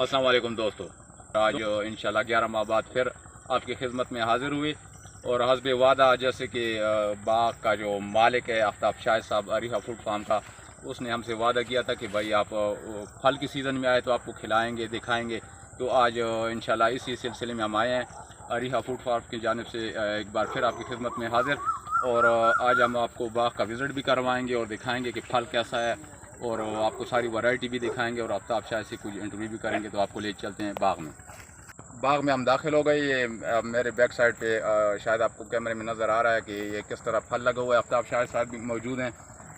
अस्सलाम वालेकुम दोस्तों, आज इंशाल्लाह 11 माह बाद फिर आपकी खिदमत में हाजिर हुए और हस्बे वादा जैसे कि बाग का जो मालिक है आफ्ताब शाह साहब अरीहा फूड फार्म का, उसने हमसे वादा किया था कि भाई आप फल की सीज़न में आए तो आपको खिलाएंगे दिखाएंगे। तो आज इंशाल्लाह इसी सिलसिले में हम आए हैं अरीहा फूड फार्म की जानिब से एक बार फिर आपकी खिदमत में हाजिर। और आज हम आपको बाग का विज़िट भी करवाएंगे और दिखाएंगे कि फल कैसा है और आपको सारी वैरायटी भी दिखाएंगे और आफ्ताब शाह से कुछ इंटरव्यू भी करेंगे। तो आपको ले चलते हैं बाग में। बाग में हम दाखिल हो गए। ये मेरे बैक साइड पे शायद आपको कैमरे में नज़र आ रहा है कि ये किस तरह फल लगा हुआ है। आफ्ताब शाह साहब भी मौजूद हैं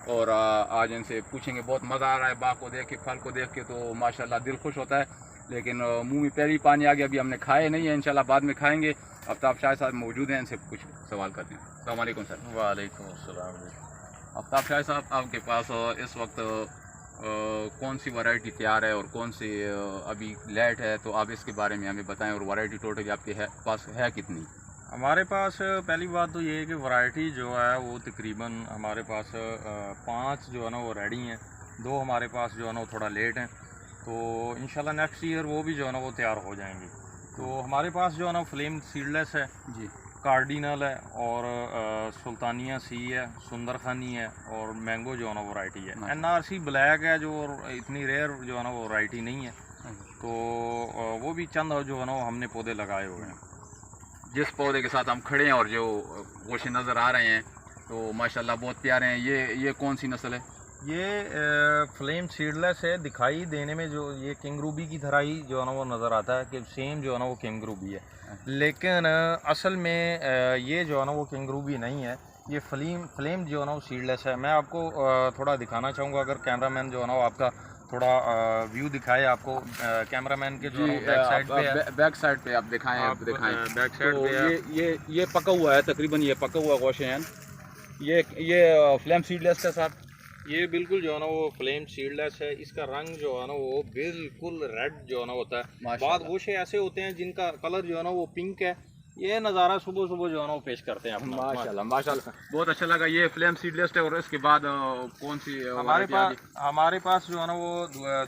और आज इनसे पूछेंगे। बहुत मज़ा आ रहा है बाग को देख के, फल को देख के, तो माशाल्लाह दिल खुश होता है। लेकिन मुंह में पहले ही पानी आ गया, अभी हमने खाए नहीं है, इंशाल्लाह बाद में खाएंगे। आफ्ताब शाह साहब मौजूद हैं, इनसे कुछ सवाल करते हैं। अस्सलाम वालेकुम सर। वालेकुम अस्सलाम। आफ्ताब शाह साहब, आपके पास इस वक्त कौन सी वैरायटी तैयार है और कौन सी अभी लेट है, तो आप इसके बारे में हमें बताएं। और वैरायटी टोटल आपके पास है कितनी? हमारे पास पहली बात तो ये है कि वैरायटी जो है वो तकरीबन हमारे पास 5 जो है ना वो रेडी हैं, 2 हमारे पास जो है ना वो थोड़ा लेट हैं। तो इंशाल्लाह नेक्स्ट ईयर वो भी जो है ना वो तैयार हो जाएंगी। तो हमारे पास जो है ना फ्लेम सीडलेस है जी, कार्डिनल है और सुल्तानिया सी है, सुंदर खानी है और मैंगो जो है ना वैरायटी है। NRC ब्लैक है जो इतनी रेयर जो है ना वो वैरायटी नहीं है। तो वो भी चंद जो है ना वो हमने पौधे लगाए हुए हैं। जिस पौधे के साथ हम खड़े हैं और जो गोशे नज़र आ रहे हैं तो माशाल्लाह बहुत प्यारे हैं। ये कौन सी नस्ल है? ये फ्लेम सीडलेस है। दिखाई देने में जो ये किंग रूबी की तरह ही जो है ना वो नज़र आता है कि सेम जो है ना वो किंग रूबी है, लेकिन असल में ये जो है ना वो किंग रूबी नहीं है। ये फ्लेम जो है ना वो सीडलेस है। मैं आपको थोड़ा दिखाना चाहूँगा, अगर कैमरामैन जो है ना वो आपका थोड़ा व्यू दिखाए आपको। कैमरामैन के जो बैक साइड पे है, बैक साइड पे आप दिखाएं। आप दिखाएं बैक साइड तो पे है। ये पका हुआ है, तकरीबन ये पका हुआ गोशे हैं। ये फ्लेम सीडलेस के साथ ये बिल्कुल जो है ना वो फ्लेम सीडलेस है। इसका रंग जो है ना वो बिल्कुल रेड जो है ना होता है। बाद गोशे ऐसे होते हैं जिनका कलर जो है ना वो पिंक है। ये नज़ारा सुबह सुबह जो है ना वो पेश करते हैं अपना। माशाल्लाह माशाल्लाह, बहुत अच्छा लगा। ये फ्लेम सीडलेस है। और इसके बाद कौन सी हमारे पास जो है ना वो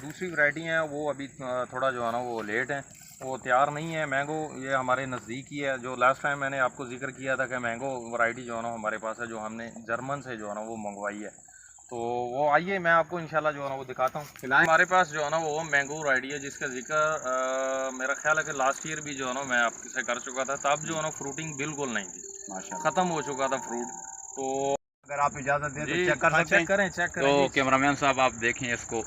दूसरी वैरायटी है, वो अभी थोड़ा जो है ना वो लेट है, वो तैयार नहीं है। मैंगो ये हमारे नज़दीक ही है। जो लास्ट टाइम मैंने आपको जिक्र किया था कि मैंगो वैरायटी जो है ना हमारे पास है, जो हमने जर्मन से जो है ना वो मंगवाई है। तो वो आइए मैं आपको इंशाल्लाह जो है ना वो दिखाता हूँ। हमारे पास जो है ना वो मैंगो वैरायटी है जिसका जिक्र मेरा ख्याल है कि लास्ट ईयर भी जो है ना मैं आपसे कर चुका था। तब जो है ना फ्रूटिंग बिल्कुल नहीं थी, ख़त्म हो चुका था फ्रूट। तो अगर आप इजाज़त दें तो चेक कर सकते हैं। चेक करें। तो कैमरामैन साहब आप देखें इसको,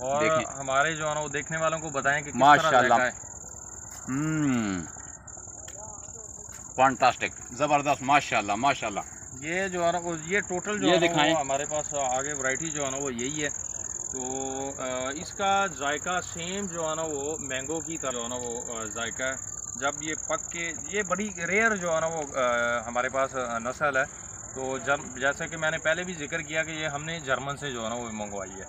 और हमारे जो है ना वो देखने वालों को बताएं कि किस माशाल्लाह, फैंटास्टिक, ज़बरदस्त, माशाल्लाह माशाल्लाह। ये जो है ना वो ये टोटल जो है ना हमारे पास आगे वैरायटी जो है ना वो यही है। तो इसका जायका सेम जो है ना वो मैंगो की तरह जो है ना वो जायका है। जब ये पक के, ये बड़ी रेयर जो है ना वो हमारे पास नस्ल है। तो जैसे कि मैंने पहले भी जिक्र किया कि ये हमने जर्मन से जो है ना वो मंगवाई है।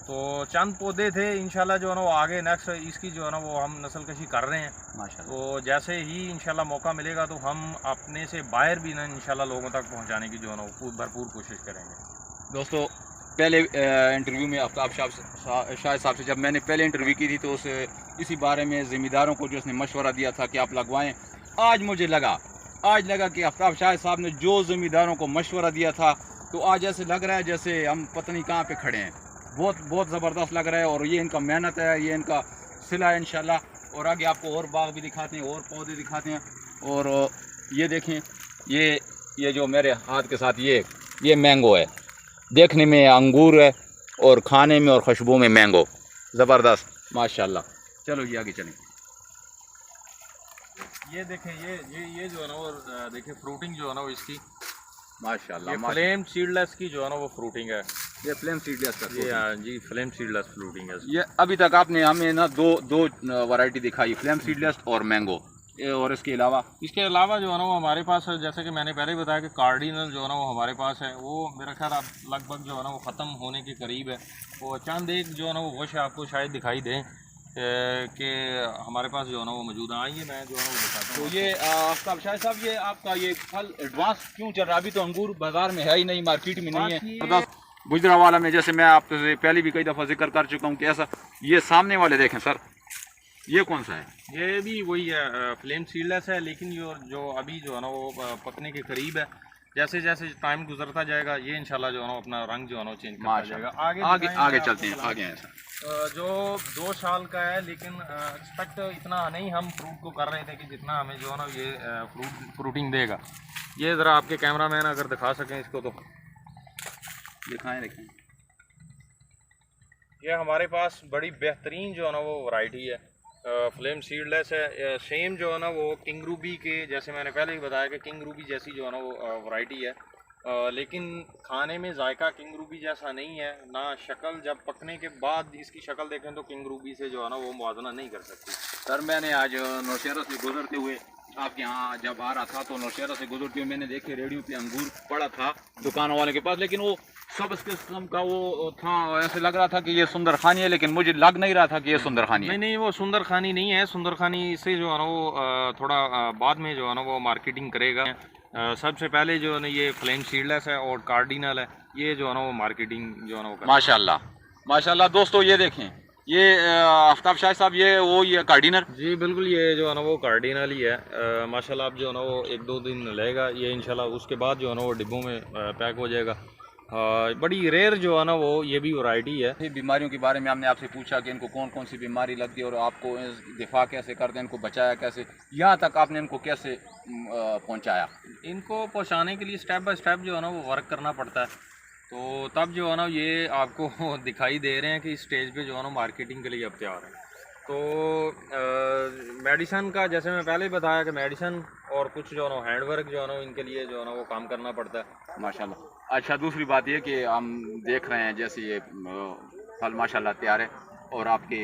तो चंद पौधे थे, इंशाल्लाह जो है ना वो आगे नेक्स्ट इसकी जो है ना वो हम नस्ल कशी कर रहे हैं माशाल्लाह। तो जैसे ही इंशाल्लाह मौका मिलेगा तो हम अपने से बाहर भी ना इंशाल्लाह लोगों तक पहुंचाने की जो है ना वो भरपूर कोशिश करेंगे। दोस्तों, पहले इंटरव्यू में आफ्ताब शाह साहब से जब मैंने पहले इंटरव्यू की थी तो उस इसी बारे में ज़िम्मेदारों को जो उसने मशवरा दिया था कि आप लगवाएं, आज मुझे लगा कि आफ्ताब शाह साहब ने जो ज़िम्मेदारों को मशवरा दिया था, तो आज ऐसे लग रहा है जैसे हम पता नहीं कहाँ पे खड़े हैं। बहुत बहुत ज़बरदस्त लग रहा है और ये इनका मेहनत है, ये इनका सिला है इंशाल्लाह। और आगे आपको और बाग भी दिखाते हैं और पौधे दिखाते हैं। और ये देखें, ये जो मेरे हाथ के साथ ये मैंगो है, देखने में अंगूर है और खाने में और खुशबू में मैंगो, ज़बरदस्त माशाल्लाह। चलो ये आगे चलें। ये देखें, ये जो है ना वो देखें फ्रूटिंग जो है ना वो इसकी माशाल्लाह, फ्लेम सीडलेस की जो है ना वो फ्रूटिंग है। ये फ्लेम सीडलेस का, ये जी फ्लेम सीडलेस फ्रूटिंग है। ये अभी तक आपने हमें ना दो वैरायटी दिखाई, फ्लेम सीडलेस और मैंगो। और इसके अलावा जो है ना वो हमारे पास, जैसे कि मैंने पहले ही बताया कि कार्डिनल जो है ना वो हमारे पास है। वो मेरा ख्याल अब लगभग जो है ना वो ख़त्म होने के करीब है। वो चंद एक जो है ना वो गोशे आपको शायद दिखाई दें कि हमारे पास जो है ना वो मौजूद है। आइए मैं जो है ना वो दिखाता हूँ। तो ये आफ्ताब शाह साहब, ये आपका ये फल एडवांस क्यों चल रहा है? अभी तो अंगूर बाजार में है ही नहीं, मार्केट में नहीं है। गुजरावाला में, जैसे मैं आपसे पहले भी कई दफ़ा जिक्र कर चुका हूँ कि ऐसा, ये सामने वाले देखें सर, ये कौन सा है? ये भी वही है, फ्लेम सीडलेस है, लेकिन जो अभी जो है ना वो पकने के करीब है। जैसे जैसे टाइम गुजरता जाएगा ये इंशाल्लाह जो है ना अपना रंग जो है ना चेंज करता जाएगा। आगे चलते हैं, आगे हैं सर। जो 2 साल का है, लेकिन एक्सपेक्ट इतना नहीं हम फ्रूट को कर रहे थे कि जितना हमें जो है ना ये फ्रूटिंग देगा। ये ज़रा आपके कैमरामैन अगर दिखा सकें इसको तो दिखाएं। ये हमारे पास बड़ी बेहतरीन जो है ना वो वैरायटी है, फ्लेम सीडलेस है। सेम जो है ना वो किंग रूबी के, जैसे मैंने पहले ही बताया कि किंग रूबी जैसी जो है ना वो वैरायटी है, लेकिन खाने में जायका किंग रूबी जैसा नहीं है ना। शक्ल जब पकने के बाद इसकी शक्ल देखें तो किंग रूबी से जो है ना वो मुआवजा नहीं कर सकती। सर मैंने आज नौशहरा से गुजरते हुए आपके यहाँ जब आ रहा था तो नौशहरा से गुजरते हुए मैंने देखे रेडियो पे अंगूर पड़ा था दुकानों वाले के पास, लेकिन वो सब इस किस्म का वो था, ऐसे लग रहा था कि ये सुंदर खानी है, लेकिन मुझे लग नहीं रहा था कि ये सुंदर खानी है। नहीं, वो सुंदर खानी नहीं है। सुंदर खानी से जो है ना वो थोड़ा बाद में जो है ना वो मार्केटिंग करेगा। सबसे पहले जो है ना ये फ्लेम सीडलेस है और कार्डिनल है, ये जो है ना वो मार्केटिंग जो है ना वो माशाल्लाह माशाल्लाह। दोस्तों ये देखें, ये आफ्ताब शाह साहब ये कार्डिनल। जी बिल्कुल, ये जो है ना वो कार्डिनल ही है। माशाल्लाह अब जो है ना वो 1-2 दिन लगेगा ये इंशाल्लाह, उसके बाद जो है ना वो डिब्बों में पैक हो जाएगा। बड़ी रेयर जो है ना वो ये भी वैरायटी है। बीमारियों के बारे में हमने आपसे पूछा कि इनको कौन कौन सी बीमारी लगती है और आपको दिफा कैसे करते हैं, इनको बचाया कैसे, यहाँ तक आपने इनको कैसे पहुँचाया। इनको पहुँचाने के लिए स्टेप बाय स्टेप जो है ना वो वर्क करना पड़ता है। तो तब जो है ना ये आपको दिखाई दे रहे हैं कि इस स्टेज पे जो है ना मार्केटिंग के लिए अब तैयार है। तो मेडिसन का जैसे मैं पहले ही बताया कि मेडिसन और कुछ जो है ना हैंडवर्क जो है ना इनके लिए जो है ना वो काम करना पड़ता है। माशाल्लाह। अच्छा, दूसरी बात ये कि हम देख रहे हैं जैसे ये फल माशाल्लाह तैयार है और आपकी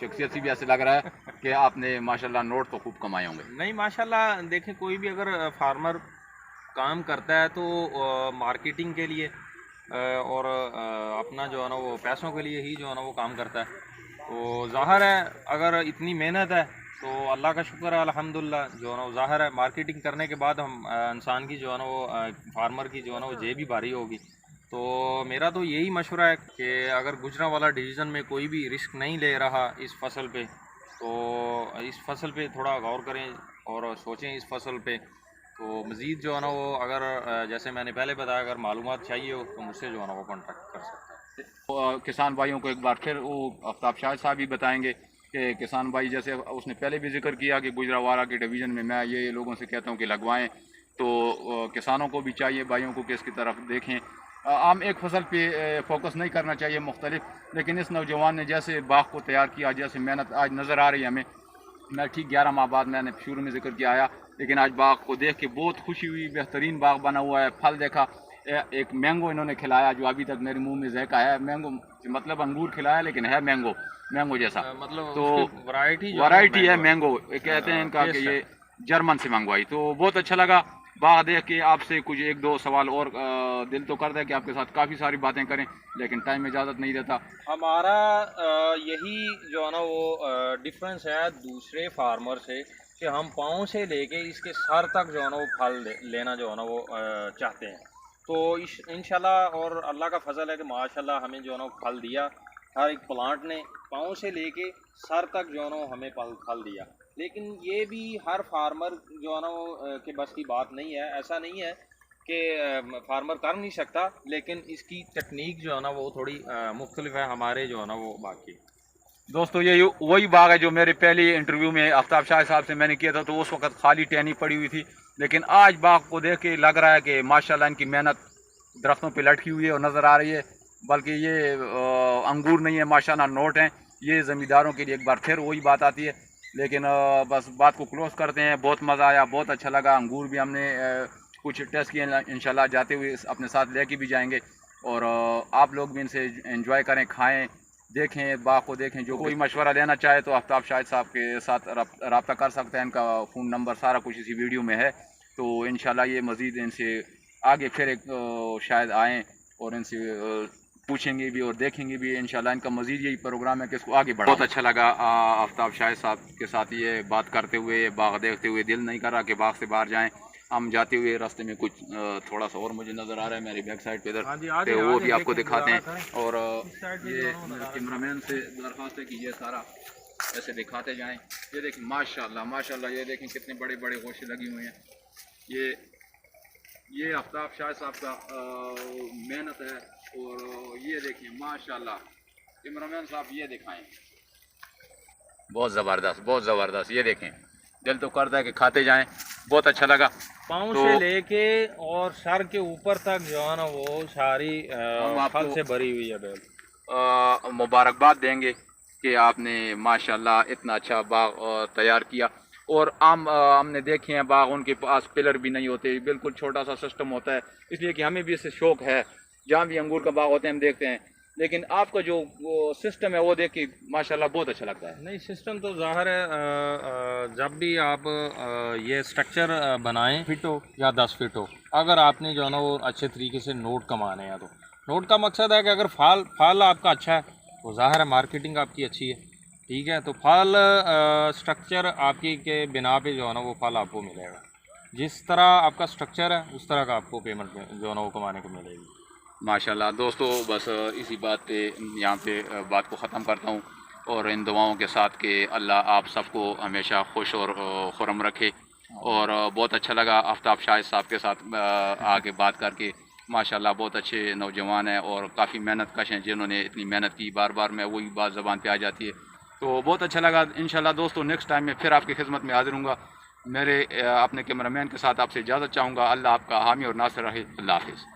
शख्सियत से भी ऐसे लग रहा है कि आपने माशाल्लाह नोट तो खूब कमाए होंगे। नहीं माशाल्लाह, देखें कोई भी अगर फार्मर काम करता है तो मार्केटिंग के लिए और अपना जो है ना वो पैसों के लिए ही जो है ना वो काम करता है। तो ज़ाहिर है अगर इतनी मेहनत है तो अल्लाह का शुक्र है अल्हम्दुलिल्लाह, जो है ना वो ज़ाहिर है मार्केटिंग करने के बाद हम इंसान की जो है ना वो फार्मर की जो है ना वो जेब भी भारी होगी। तो मेरा तो यही मशवरा है कि अगर गुजरांवाला डिवीज़न में कोई भी रिस्क नहीं ले रहा इस फसल पे, तो इस फसल पे थोड़ा गौर करें और सोचें इस फसल पे। तो मज़ीद जो है ना वो अगर जैसे मैंने पहले बताया, अगर मालूमात चाहिए हो तो मुझसे जो है ना वो कॉन्टैक्ट कर सकते हैं। तो किसान भाइयों को एक बार फिर वो आफ्ताब शाह साहब भी बताएंगे कि किसान भाई, जैसे उसने पहले भी जिक्र किया कि गुजरांवाला के डिवीज़न में मैं ये लोगों से कहता हूँ कि लगवाएं, तो किसानों को भी चाहिए भाइयों को कि इसकी तरफ देखें। आम एक फसल पे फोकस नहीं करना चाहिए मुख्तलिफ, लेकिन इस नौजवान ने जैसे बाग को तैयार किया, जैसे मेहनत आज नज़र आ रही है हमें। मैं ठीक 11 माह बाद मैंने शुरू में जिक्र किया आया, लेकिन आज बाग को देख के बहुत खुशी हुई। बेहतरीन बाग बना हुआ है, फल देखा, एक मैंगो इन्होंने खिलाया जो अभी तक मेरे मुंह में ज़ायका है। मैंगो मतलब अंगूर खिलाया लेकिन है मैंगो जैसा, मतलब तो वैरायटी है मैंगो कहते हैं इनका कि ये जर्मन से मंगवाई। तो बहुत अच्छा लगा बाग देख के। आपसे कुछ 1-2 सवाल और दिल तो करता है कि आपके साथ काफ़ी सारी बातें करें, लेकिन टाइम इजाज़त नहीं देता। हमारा यही जो है ना वो डिफरेंस है दूसरे फार्मर से कि हम पाँव से लेके इसके सर तक जो है ना वो फल लेना जो है ना वो चाहते हैं। तो इंशाल्लाह और अल्लाह का फजल है कि माशाल्लाह हमें जो है ना फल दिया। हर एक प्लांट ने पाँव से लेके सर तक जो है ना हमें फल दिया। लेकिन ये भी हर फार्मर जो है ना वो के बस की बात नहीं है। ऐसा नहीं है कि फार्मर कर नहीं सकता, लेकिन इसकी टेक्निक जो है ना वो थोड़ी मुख्तलिफ है हमारे जो है ना वो बाकी। दोस्तों ये वही बाग है जो मेरे पहले इंटरव्यू में आफ्ताब शाह साहब से मैंने किया था, तो उस वक्त खाली टहनी पड़ी हुई थी, लेकिन आज बाग को देख के लग रहा है कि माशाल्लाह इनकी मेहनत दरख्तों पे लटकी हुई है और नज़र आ रही है। बल्कि ये अंगूर नहीं है, माशाल्लाह नोट हैं। ये ज़मींदारों के लिए एक बार फिर वही बात आती है। लेकिन बस बात को क्लोज़ करते हैं। बहुत मज़ा आया, बहुत अच्छा लगा। अंगूर भी हमने कुछ टेस्ट किए, इंशाल्लाह जाते हुए अपने साथ लेके भी जाएंगे, और आप लोग भी इनसे एंजॉय करें, खाएँ, देखें, बाग को देखें। जो कोई मशवरा लेना चाहे तो आफ्ताब शाह साहब के साथ रब्ता कर सकते हैं। इनका फ़ोन नंबर सारा कुछ इसी वीडियो में है। तो इंशाल्लाह ये मज़ीद इनसे आगे फिर एक शायद आएँ और इनसे पूछेंगे भी और देखेंगे भी। इंशाल्लाह इनका मज़ीद यही प्रोग्राम है कि इसको आगे बढ़ाएं। बहुत अच्छा लगा आफ्ताब शाह साहब के साथ ये बात करते हुए, बाग देखते हुए। दिल नहीं कर रहा कि बाग से बाहर जाएँ। हम जाते हुए रास्ते में कुछ थोड़ा सा और मुझे नज़र आ रहा है मेरी बैक साइड पे इधर, तो वो भी आपको दिखाते हैं। और ये कैमरामैन से दरख्वास्त है कि ये सारा ऐसे दिखाते जाएं। ये देखें माशाल्लाह माशाल्लाह, ये देखें कितने बड़े बड़े गोशे लगी हुए हैं। ये आफ्ताब शाह साहब का मेहनत है। और ये देखें माशाल्लाह, कैमरामैन साहब ये दिखाएं, बहुत ज़बरदस्त बहुत ज़बरदस्त। ये देखें, दिल तो करता है कि खाते जाएं, बहुत अच्छा लगा। पाँव तो से लेके और सर के ऊपर तक जो है ना वो सारी फल से भरी हुई है बेल। मुबारकबाद देंगे कि आपने माशाल्लाह इतना अच्छा बाग तैयार किया। और हमने देखे हैं बाग, उनके पास पिलर भी नहीं होते, बिल्कुल छोटा सा सिस्टम होता है, इसलिए कि हमें भी इससे शौक़ है। जहाँ भी अंगूर का बाग होते हैं हम देखते हैं, लेकिन आपका जो सिस्टम है वो देख के माशाल्लाह बहुत अच्छा लगता है। नहीं, सिस्टम तो ज़ाहिर है जब भी आप ये स्ट्रक्चर बनाएं, फीट हो या 10 फीट हो, अगर आपने जो है ना वो अच्छे तरीके से नोट कमाने हैं, तो नोट का मकसद है कि अगर फल आपका अच्छा है तो ज़ाहिर है मार्केटिंग आपकी अच्छी है, ठीक है। तो फल स्ट्रक्चर आपकी के बिना पे जो है ना वो फल आपको मिलेगा। जिस तरह आपका स्ट्रक्चर है उस तरह का आपको पेमेंट जो है ना वो कमाने को मिलेगी। माशाल्लाह दोस्तों, बस इसी बात पे यहाँ पे बात को ख़त्म करता हूँ, और इन दुआओं के साथ कि अल्लाह आप सबको हमेशा खुश और खुर्रम रखे। और बहुत अच्छा लगा आफ्ताब शाहिद साहब के साथ आके बात करके। माशाल्लाह बहुत अच्छे नौजवान हैं और काफ़ी मेहनत कश हैं, जिन्होंने इतनी मेहनत की। बार बार मैं वही बात ज़बान पे आ जाती है, तो बहुत अच्छा लगा। इंशाल्लाह दोस्तों नेक्स्ट टाइम मैं फिर आपकी खिदमत में हाजिर हूँगा। मेरे अपने कैमरामैन के साथ आपसे इजाज़त चाहूँगा। अल्लाह आपका हामी और नासिर रहे। अल्लाह हाफिज़।